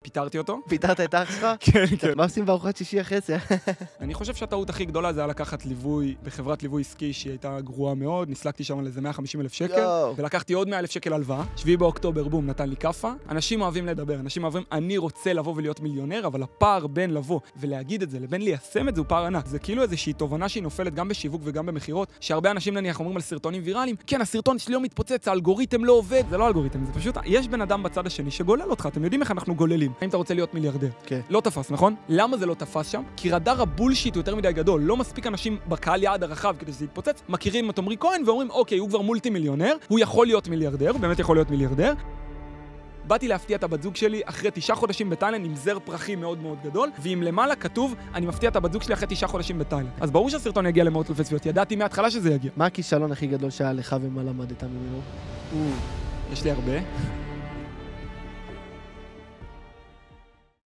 פיטרתי אותו. פיטרת את אח שלך? כן, כן. מה עושים בארוחת שישי אחרי זה? אני חושב שהטעות הכי גדולה זה היה לקחת ליווי בחברת ליווי עסקי שהיא הייתה גרועה מאוד, נסלקתי שם על איזה 150,000 שקל, ולקחתי עוד 100,000 שקל הלוואה. 7 באוקטובר, בום, נתן לי כפה. אנשים אוהבים לדבר, אנשים אוהבים, אני רוצה לבוא ולהיות מיליונר, אבל הפער בין לבוא ולהגיד את זה, לבין ליישם את זה, הוא פער ענק. זה כאילו איזושהי תובנה שהיא נופלת גם בשיווק וגם במחירות, שהרבה אנשים נניח אומרים על סרטונים ויראליים, כן, הסרטון שלי לא מתפוצץ, האלגוריתם לא עובד. זה לא אלגוריתם, זה פשוט, יש בן אדם בצד השני שגולל אותך. אתם יודעים איך אנחנו גוללים. אם אתה רוצה להיות מיליארדר. כן. לא תפס, נכון? למה זה לא תפס שם? כי רדאר הבולשיט הוא יותר מדי גדול. לא מספיק אנשים בקהל יעד הרחב כדי שזה יתפוצץ, מכירים את עמרי כהן ואומרים, אוקיי, הוא כבר מולטי מיליונר, הוא יכול להיות מיליארדר, הוא באמת יכול להיות מיליארדר. באתי להפתיע את הבת זוג שלי אחרי 9 חודשים בתאילנד עם זר פרחים מאוד מאוד גדול, ועם למעלה כתוב, אני מפתיע את הבת זוג שלי אחרי 9 חודשים בתאילנד. אז ברור שהסרטון יגיע למאות אלפי צפיות, ידעתי מההתחלה שזה יגיע. מה הכישלון הכי גדול שהיה לך ומה למדת ממנו? יש לי הרבה.